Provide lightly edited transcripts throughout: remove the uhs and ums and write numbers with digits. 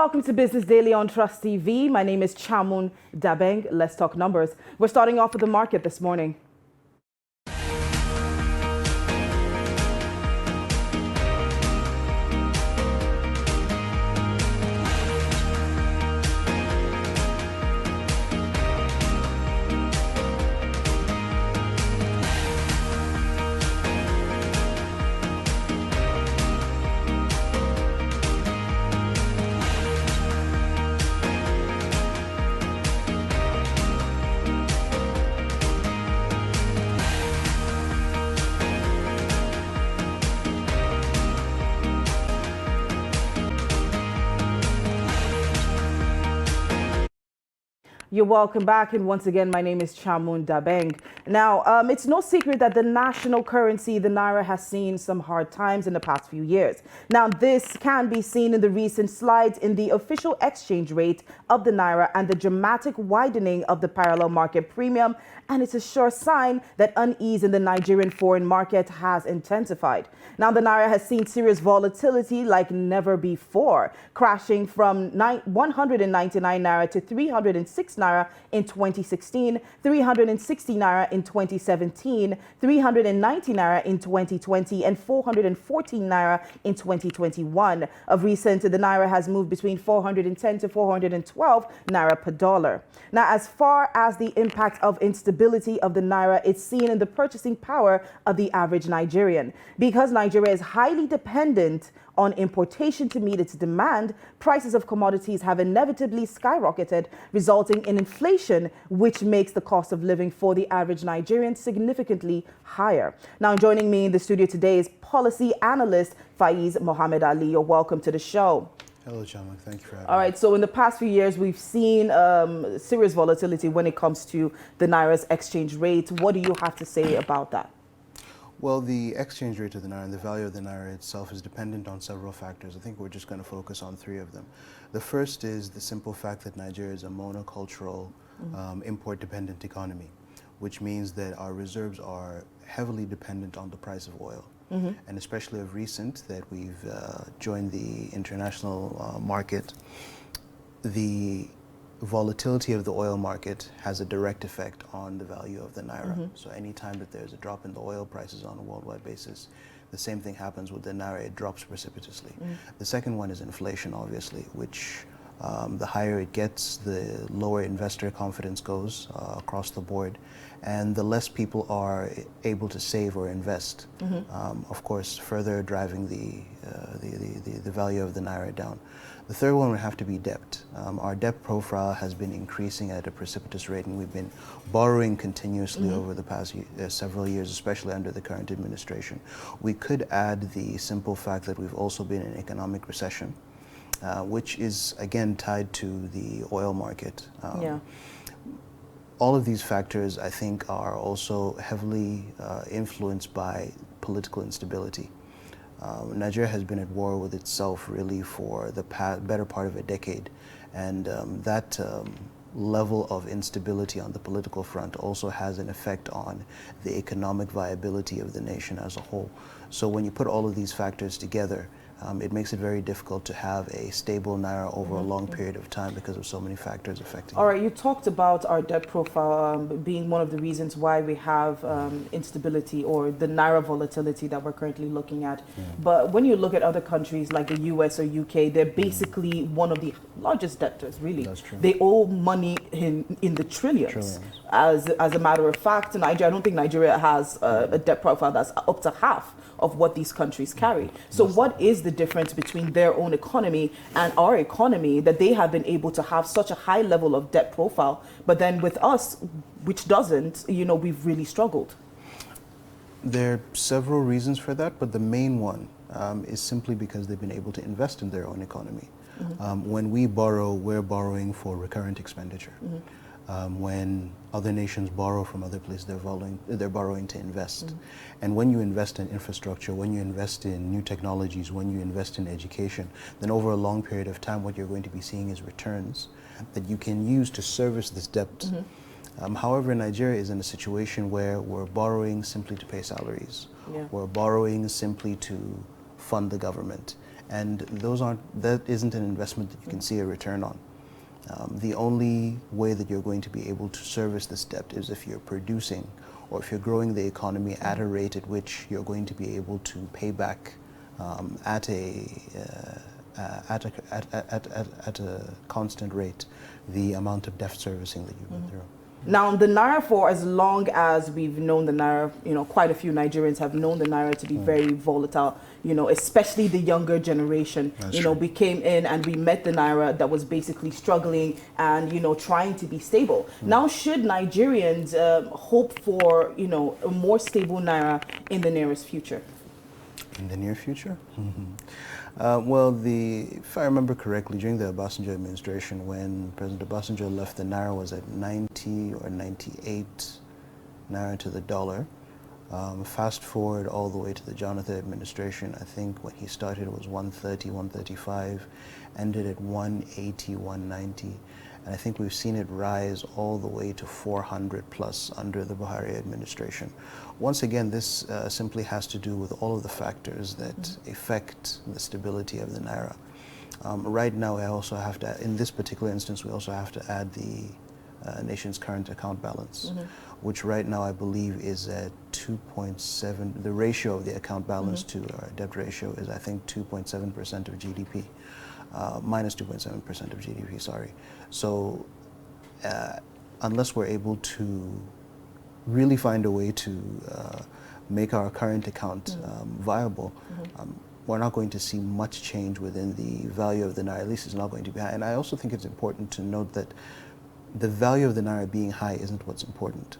Welcome to Business Daily on Trust TV. My name is Chamun Dabeng. Let's talk numbers. We're starting off with the market this morning. You're welcome back, and once again, my name is Chamun Dabeng. Now, it's no secret that the national currency, the Naira, has seen some hard times in the past few years. Now, this can be seen in the recent slides in the official exchange rate of the Naira and the dramatic widening of the parallel market premium, and it's a sure sign that unease in the Nigerian foreign market has intensified. Now, the Naira has seen serious volatility like never before, crashing from 199 Naira to 306 Naira in 2016, 360 Naira in 2017, 390 Naira in 2020, and 414 Naira in 2021. Of recent, the Naira has moved between 410 to 412 Naira per dollar. Now, as far as the impact of instability of the Naira, it's seen in the purchasing power of the average Nigerian. Because Nigeria is highly dependent on importation to meet its demand, prices of commodities have inevitably skyrocketed, resulting in inflation, which makes the cost of living for the average Nigerian significantly higher. Now, joining me in the studio today is policy analyst Faiz Mohammed Ali. You're welcome to the show. Hello, Chaman. Thank you for having me. All right, so in the past few years, we've seen serious volatility when it comes to the Naira's exchange rate. What do you have to say about that? Well, the exchange rate of the Naira and the value of the Naira itself is dependent on several factors. I think we're just going to focus on three of them. The first is the simple fact that Nigeria is a monocultural, import-dependent economy, which means that our reserves are heavily dependent on the price of oil. And especially of recent that we've joined the international market, the volatility of the oil market has a direct effect on the value of the Naira. So anytime that there's a drop in the oil prices on a worldwide basis, the same thing happens with the Naira, it drops precipitously. The second one is inflation, obviously, which the higher it gets, the lower investor confidence goes across the board, and the less people are able to save or invest, of course, further driving the value of the Naira down. The third one would have to be debt. Our debt profile has been increasing at a precipitous rate, and we've been borrowing continuously over the past several years, especially under the current administration. We could add the simple fact that we've also been in economic recession, which is again tied to the oil market. All of these factors, I think, are also heavily influenced by political instability. Nigeria has been at war with itself really for the better part of a decade, and that level of instability on the political front also has an effect on the economic viability of the nation as a whole. So when you put all of these factors together, it makes it very difficult to have a stable Naira over a long period of time because of so many factors affecting it. All right, you talked about our debt profile being one of the reasons why we have instability or the Naira volatility that we're currently looking at. But when you look at other countries like the US or UK, they're basically one of the largest debtors, really. That's true. They owe money in the trillions. As a matter of fact, I don't think Nigeria has a debt profile that's up to half of what these countries carry. So what is the difference between their own economy and our economy that they have been able to have such a high level of debt profile, but then with us, which doesn't, we've really struggled? There are several reasons for that, but the main one is simply because they've been able to invest in their own economy. When we borrow, we're borrowing for recurrent expenditure. When other nations borrow from other places, they're borrowing to invest. And when you invest in infrastructure, when you invest in new technologies, when you invest in education, then over a long period of time, what you're going to be seeing is returns that you can use to service this debt. However, Nigeria is in a situation where we're borrowing simply to pay salaries. We're borrowing simply to fund the government. And that isn't an investment that you can see a return on. The only way that you're going to be able to service this debt is if you're producing or if you're growing the economy at a rate at which you're going to be able to pay back at a constant rate the amount of debt servicing that you go through. Now, the Naira, for as long as we've known the Naira, quite a few Nigerians have known the Naira to be very volatile, especially the younger generation. We came in and we met the Naira that was basically struggling and, trying to be stable. Now, should Nigerians hope for, a more stable Naira in the nearest future? In the near future? Well, if I remember correctly, during the Obasanjo administration, when President Obasanjo left, the Naira was at 90 or 98 Naira to the dollar. Fast forward all the way to the Jonathan administration, I think when he started it was 130, 135, ended at 180, 190. And I think we've seen it rise all the way to 400 plus under the Buhari administration. Once again, this simply has to do with all of the factors that affect the stability of the Naira. Right now, I also have to, in this particular instance, we also have to add the nation's current account balance, which right now I believe is at 2.7. The ratio of the account balance to our debt ratio is, I think, 2.7% of GDP. Minus 2.7% of GDP, sorry. So unless we're able to really find a way to make our current account viable, we're not going to see much change within the value of the Naira. At least it's not going to be high. And I also think it's important to note that the value of the Naira being high isn't what's important.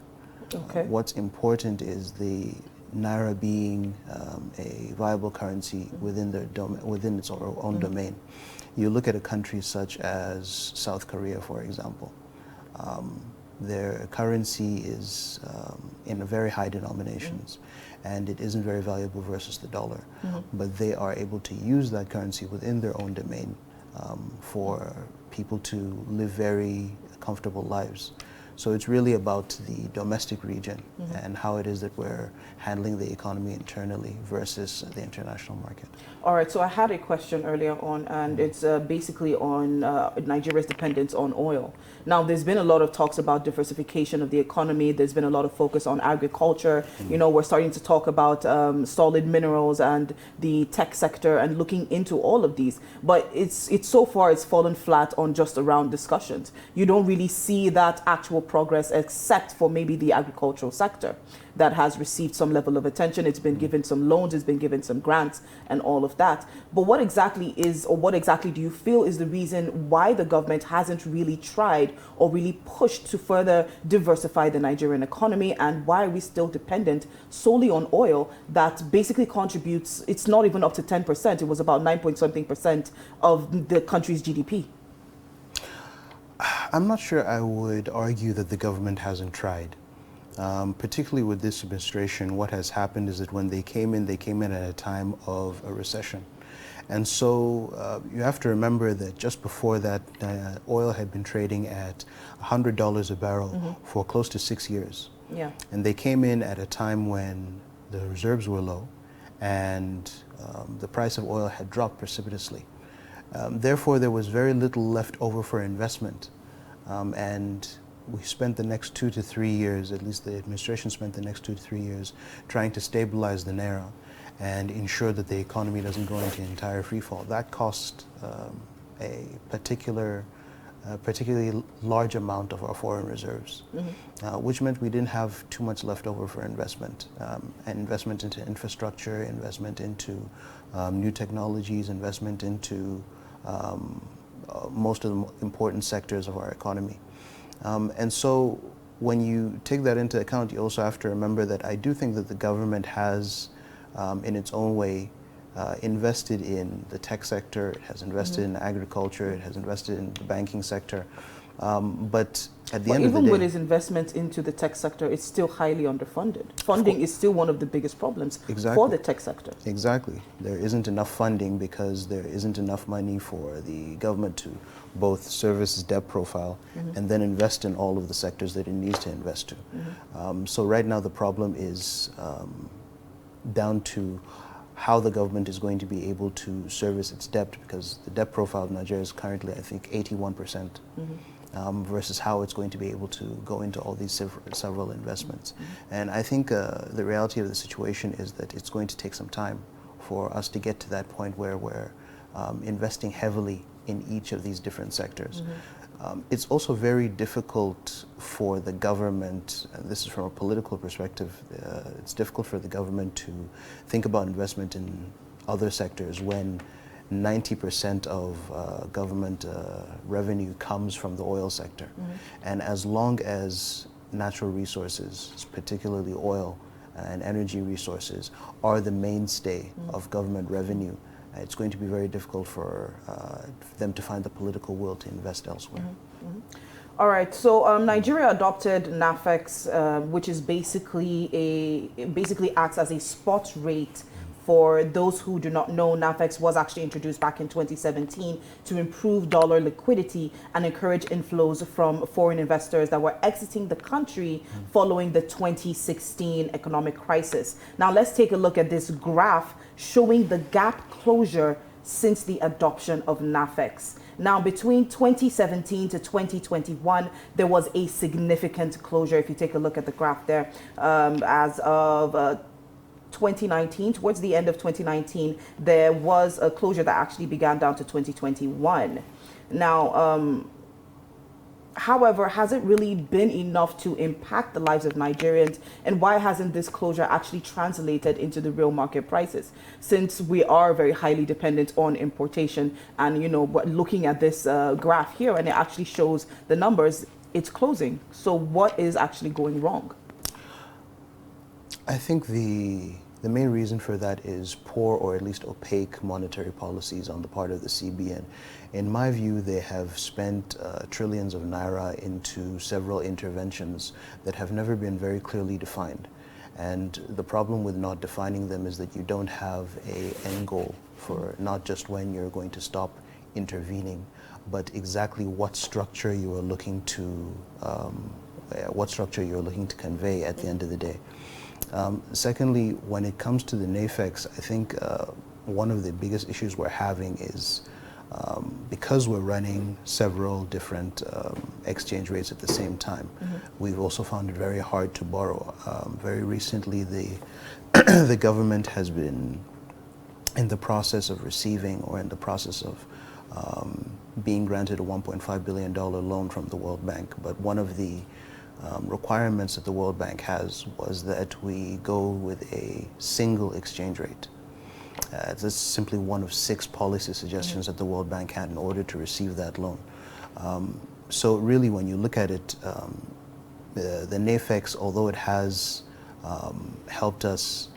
Okay. What's important is the Naira being a viable currency within its own domain. You look at a country such as South Korea, for example. Their currency is in very high denominations, and it isn't very valuable versus the dollar. But they are able to use that currency within their own domain for people to live very comfortable lives. So it's really about the domestic region and how it is that we're handling the economy internally versus the international market. All right, so I had a question earlier on, and it's basically on Nigeria's dependence on oil. Now, there's been a lot of talks about diversification of the economy. There's been a lot of focus on agriculture. We're starting to talk about solid minerals and the tech sector and looking into all of these. But it's so far it's fallen flat on just around discussions. You don't really see that actual progress except for maybe the agricultural sector that has received some level of attention. It's been given some loans, it's been given some grants and all of that. But what exactly do you feel is the reason why the government hasn't really tried or really pushed to further diversify the Nigerian economy, and why are we still dependent solely on oil that basically contributes, it's not even up to 10%, it was about 9-point-something% of the country's GDP? I'm not sure I would argue that the government hasn't tried. Particularly with this administration, what has happened is that when they came in at a time of a recession. And so you have to remember that just before that, oil had been trading at $100 a barrel for close to 6 years. Yeah. And they came in at a time when the reserves were low and the price of oil had dropped precipitously. Therefore, there was very little left over for investment. And we spent the next 2 to 3 years, at least the administration spent the next 2 to 3 years, trying to stabilize the Naira and ensure that the economy doesn't go into entire freefall. That cost a particularly large amount of our foreign reserves, which meant we didn't have too much left over for investment. And investment into infrastructure, investment into new technologies, investment into most of the important sectors of our economy. And so when you take that into account, you also have to remember that I do think that the government has, in its own way, invested in the tech sector, it has invested in agriculture, it has invested in the banking sector. But at the end of the day, even with its investment into the tech sector, it's still highly underfunded. Funding is still one of the biggest problems for the tech sector. Exactly. There isn't enough funding because there isn't enough money for the government to both service its debt profile and then invest in all of the sectors that it needs to invest to. So right now the problem is down to how the government is going to be able to service its debt, because the debt profile of Nigeria is currently, I think, 81%, versus how it's going to be able to go into all these several investments. And I think the reality of the situation is that it's going to take some time for us to get to that point where we're investing heavily in each of these different sectors. It's also very difficult for the government, and this is from a political perspective, it's difficult for the government to think about investment in other sectors when 90% of government revenue comes from the oil sector. And as long as natural resources, particularly oil and energy resources, are the mainstay of government revenue, it's going to be very difficult for them to find the political will to invest elsewhere. All right, so Nigeria adopted NAFEX, which is basically acts as a spot rate. For those who do not know, NAFEX was actually introduced back in 2017 to improve dollar liquidity and encourage inflows from foreign investors that were exiting the country following the 2016 economic crisis. Now let's take a look at this graph showing the gap closure since the adoption of NAFEX. Now, between 2017 to 2021, there was a significant closure. If you take a look at the graph there, as of 2019, towards the end of 2019, there was a closure that actually began down to 2021. Now, however, has it really been enough to impact the lives of Nigerians? And why hasn't this closure actually translated into the real market prices? Since we are very highly dependent on importation, and looking at this graph here, and it actually shows the numbers, it's closing. So what is actually going wrong? I think the main reason for that is poor, or at least opaque, monetary policies on the part of the CBN. In my view, they have spent trillions of naira into several interventions that have never been very clearly defined. And the problem with not defining them is that you don't have an end goal for not just when you're going to stop intervening, but exactly what structure you are looking to convey at the end of the day. Secondly, when it comes to the NAFEX, I think one of the biggest issues we're having is because we're running several different exchange rates at the same time, we've also found it very hard to borrow. Very recently, the government has been in the process of receiving, or in the process of being granted a $1.5 billion loan from the World Bank. But one of the requirements that the World Bank has was that we go with a single exchange rate. This is simply one of 6 policy suggestions that the World Bank had in order to receive that loan. So really, when you look at it, the NAFEX, although it has helped us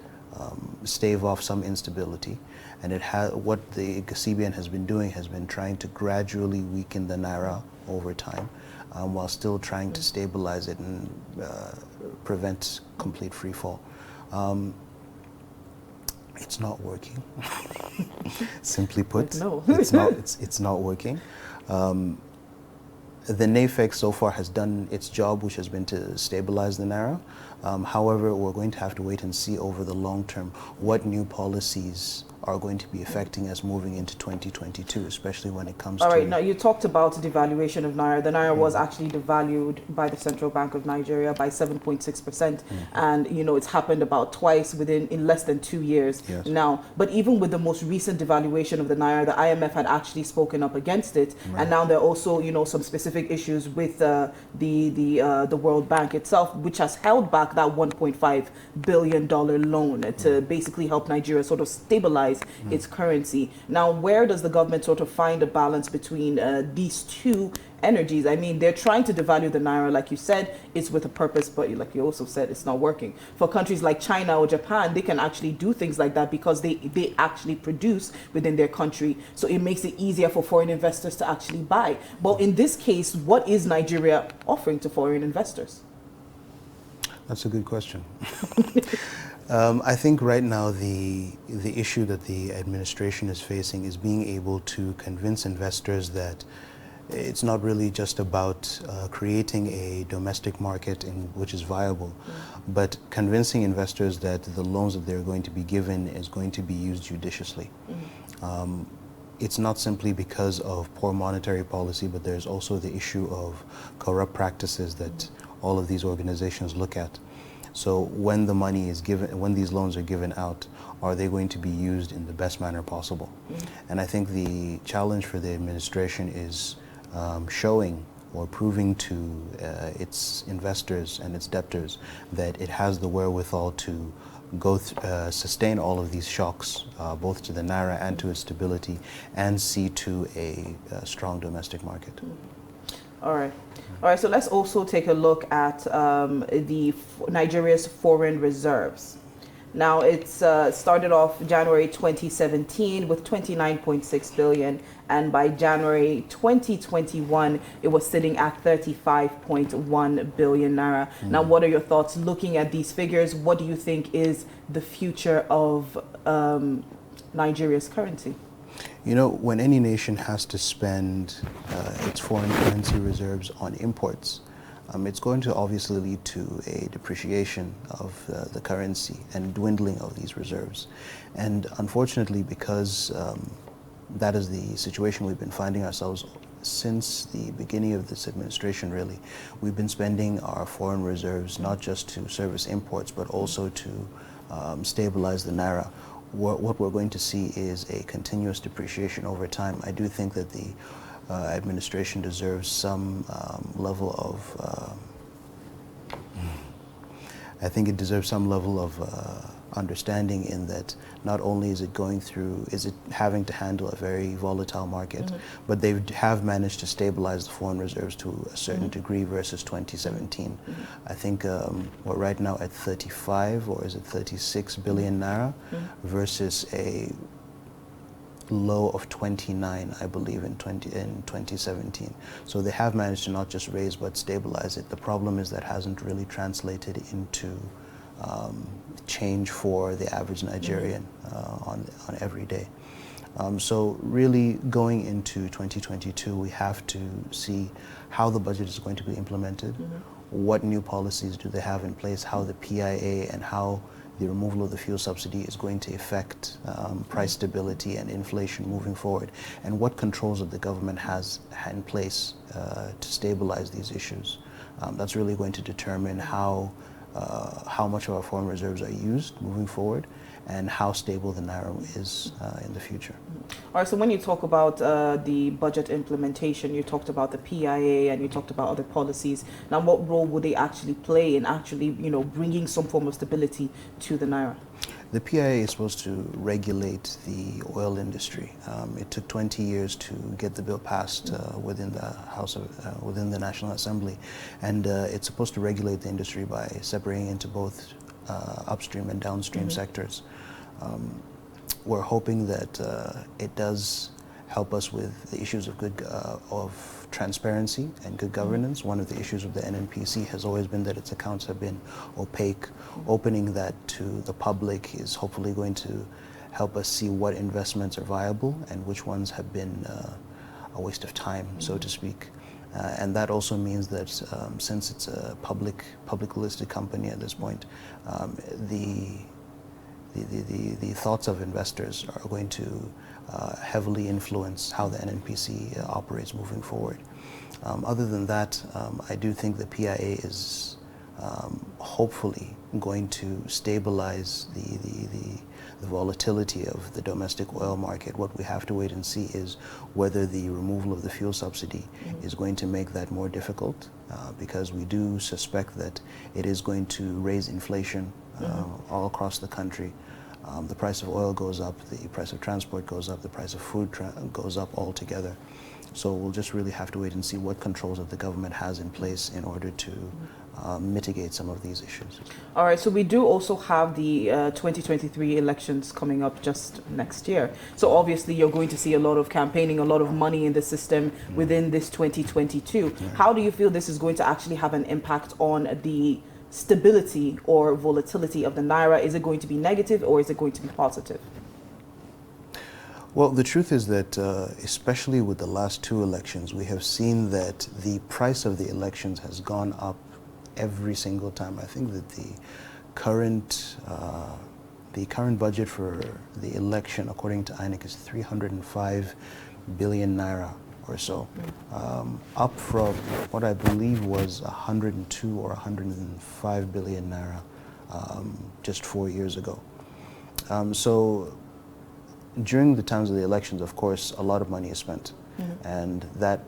stave off some instability, and what the CBN has been doing has been trying to gradually weaken the Naira over time, while still trying to stabilize it and prevent complete free fall. It's not working. Simply put, no. it's not working. The NAFEX so far has done its job, which has been to stabilize the Naira. However, we're going to have to wait and see over the long term what new policies are going to be affecting us moving into 2022, especially when it comes to... All right, now you talked about devaluation of Naira. The Naira was actually devalued by the Central Bank of Nigeria by 7.6%. And, it's happened about twice in less than 2 years now. But even with the most recent devaluation of the Naira, the IMF had actually spoken up against it. And now there are also, some specific issues with the World Bank itself, which has held back that $1.5 billion loan to basically help Nigeria sort of stabilize its currency. Now, where does the government sort of find a balance between these two energies? I mean, they're trying to devalue the Naira, like you said, it's with a purpose, but like you also said, it's not working. For countries like China or Japan, they can actually do things like that because they actually produce within their country. So it makes it easier for foreign investors to actually buy. But in this case, what is Nigeria offering to foreign investors? That's a good question. I think right now the issue that the administration is facing is being able to convince investors that it's not really just about creating a domestic market which is viable, but convincing investors that the loans that they're going to be given is going to be used judiciously. It's not simply because of poor monetary policy, but there's also the issue of corrupt practices that all of these organizations look at. So when the money is given, when these loans are given out, are they going to be used in the best manner possible? And I think the challenge for the administration is showing or proving to its investors and its debtors that it has the wherewithal to sustain all of these shocks, both to the Naira and to its stability, and see to a strong domestic market. All right. All right, so let's also take a look at Nigeria's foreign reserves. Now, it's started off January 2017 with 29.6 billion, and by January 2021, it was sitting at 35.1 billion naira. Now, what are your thoughts looking at these figures? What do you think is the future of Nigeria's currency? You know, when any nation has to spend its foreign currency reserves on imports, it's going to obviously lead to a depreciation of the currency and dwindling of these reserves. And unfortunately, because that is the situation we've been finding ourselves since the beginning of this administration, really, we've been spending our foreign reserves not just to service imports, but also to stabilize the Naira. What we're going to see is a continuous depreciation over time. I do think that the administration deserves some level of I think it deserves some level of understanding in that not only is it having to handle a very volatile market, but they have managed to stabilize the foreign reserves to a certain degree versus 2017. I think we're right now at 35 or is it 36 billion naira versus a low of 29, I believe, in 2017. So they have managed to not just raise but stabilize it. The problem is that hasn't really translated into change for the average Nigerian on every day. So really going into 2022, we have to see how the budget is going to be implemented, what new policies do they have in place, how the PIA and how the removal of the fuel subsidy is going to affect price stability and inflation moving forward, and what controls that the government has in place to stabilize these issues. That's really going to determine how much of our foreign reserves are used moving forward and how stable the Naira is in the future. All right, so when you talk about the budget implementation, you talked about the PIA and you talked about other policies. Now, what role would they actually play in actually, bringing some form of stability to the Naira? The PIA is supposed to regulate the oil industry. It took 20 years to get the bill passed within the National Assembly, and it's supposed to regulate the industry by separating into both upstream and downstream sectors. We're hoping that it does help us with the issues of transparency and good governance. One of the issues of the NNPC has always been that its accounts have been opaque. Opening that to the public is hopefully going to help us see what investments are viable and which ones have been a waste of time, so to speak. And that also means that since it's a public listed company at this point, the thoughts of investors are going to heavily influence how the NNPC operates moving forward. Other than that, I do think the PIA is hopefully going to stabilize the volatility of the domestic oil market. What we have to wait and see is whether the removal of the fuel subsidy is going to make that more difficult, because we do suspect that it is going to raise inflation all across the country. The price of oil goes up, the price of transport goes up, the price of food goes up altogether. So we'll just really have to wait and see what controls that the government has in place in order to mitigate some of these issues. All right, so we do also have the 2023 elections coming up just next year. So obviously you're going to see a lot of campaigning, a lot of money in the system within this 2022. How do you feel this is going to actually have an impact on the stability or volatility of the Naira? Is it going to be negative or is it going to be positive? Well, the truth is that, especially with the last two elections, we have seen that the price of the elections has gone up every single time. I think that current, the current budget for the election, according to INEC, is 305 billion naira or so, up from what I believe was 102 or 105 billion naira just 4 years ago. So during the times of the elections, of course, a lot of money is spent, and that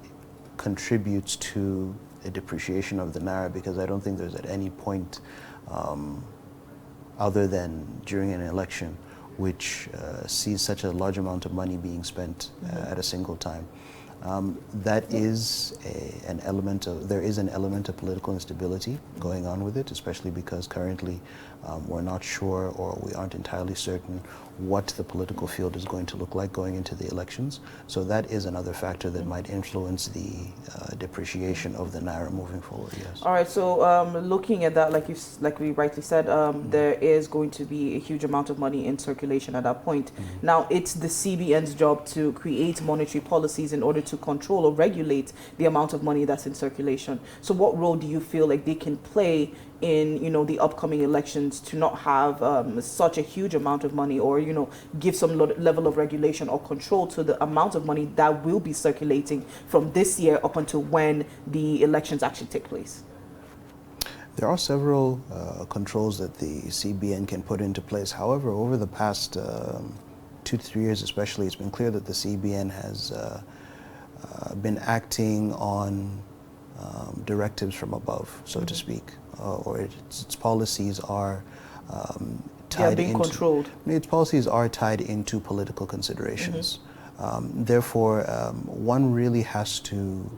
contributes to a depreciation of the naira, because I don't think there's at any point other than during an election which sees such a large amount of money being spent at a single time. That is an element of, there is an element of political instability going on with it, especially because currently we're not sure, or we aren't entirely certain what the political field is going to look like going into the elections. So that is another factor that might influence the depreciation of the naira moving forward, yes. All right, so looking at that, like we rightly said, there is going to be a huge amount of money in circulation at that point. Now, it's the CBN's job to create monetary policies in order to control or regulate the amount of money that's in circulation. So what role do you feel like they can play in, you know, the upcoming elections to not have such a huge amount of money, or, you know, give some level of regulation or control to the amount of money that will be circulating from this year up until when the elections actually take place? There are several controls that the CBN can put into place. However, over the past 2 to 3 years especially, it's been clear that the CBN has been acting on directives from above, so to speak, or its policies are tied being into, controlled. its policies are tied into political considerations. Therefore, one really has to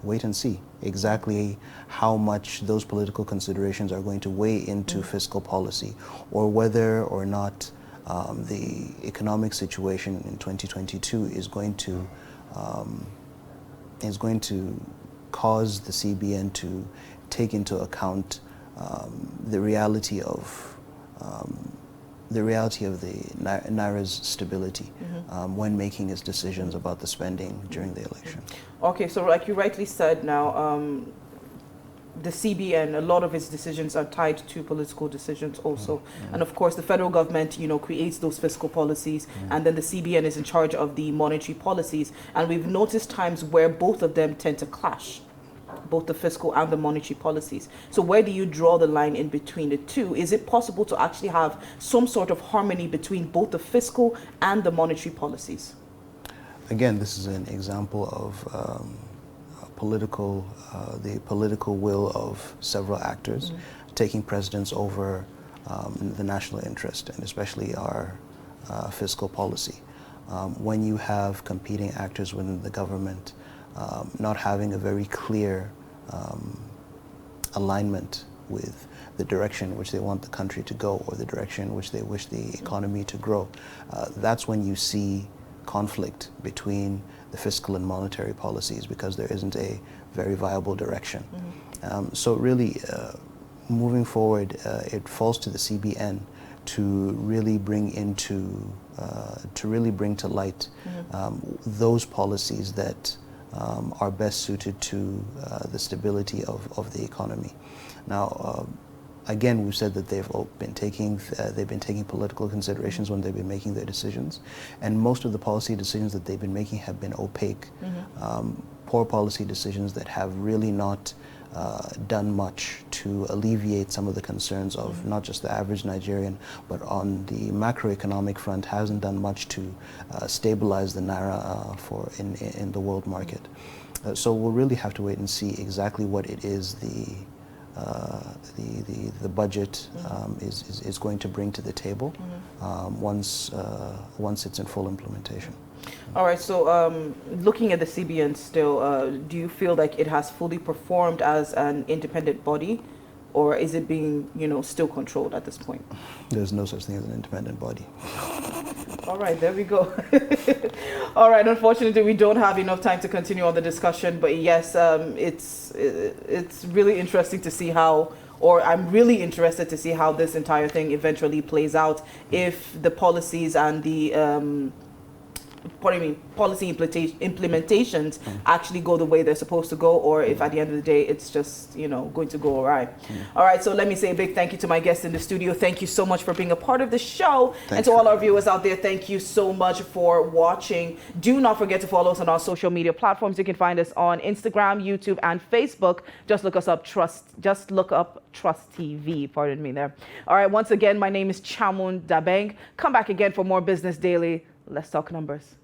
wait and see exactly how much those political considerations are going to weigh into fiscal policy, or whether or not the economic situation in 2022 is going to cause the CBN to take into account the reality of the Naira's stability when making its decisions about the spending during the election. Okay, so like you rightly said now, the CBN, a lot of its decisions are tied to political decisions also. And of course, the federal government, you know, creates those fiscal policies, and then the CBN is in charge of the monetary policies. And we've noticed times where both of them tend to clash, both the fiscal and the monetary policies. So where do you draw the line in between the two? Is it possible to actually have some sort of harmony between both the fiscal and the monetary policies? Again, this is an example of the political will of several actors taking precedence over the national interest, and especially our fiscal policy. When you have competing actors within the government not having a very clear alignment with the direction in which they want the country to go, or the direction in which they wish the economy to grow, that's when you see conflict between the fiscal and monetary policies, because there isn't a very viable direction. So really, moving forward, it falls to the CBN to really bring to light those policies that are best suited to the stability of the economy. Now, again, we've said that they've been taking political considerations when they've been making their decisions, and most of the policy decisions that they've been making have been opaque, poor policy decisions that have really not done much to alleviate some of the concerns of not just the average Nigerian, but on the macroeconomic front hasn't done much to stabilize the Naira in the world market. So we'll really have to wait and see exactly what it is the budget is going to bring to the table once it's in full implementation. All right, so looking at the CBN still, do you feel like it has fully performed as an independent body, or is it being, you know, still controlled at this point? There's no such thing as an independent body. All right, there we go. All right, unfortunately, we don't have enough time to continue on the discussion, but yes, it's really interesting to see how, or I'm really interested to see how this entire thing eventually plays out, if the policies and the policy implementations actually go the way they're supposed to go, or if at the end of the day it's just, you know, going to go awry. All right, so let me say a big thank you to my guests in the studio. Thank you so much for being a part of the show. And to all our viewers out there, thank you so much for watching. Do not forget to follow us on our social media platforms. You can find us on Instagram, YouTube, and Facebook. Just look up Trust TV. Pardon me there. All right, once again, my name is Chamun Dabeng. Come back again for more Business Daily. Let's talk numbers.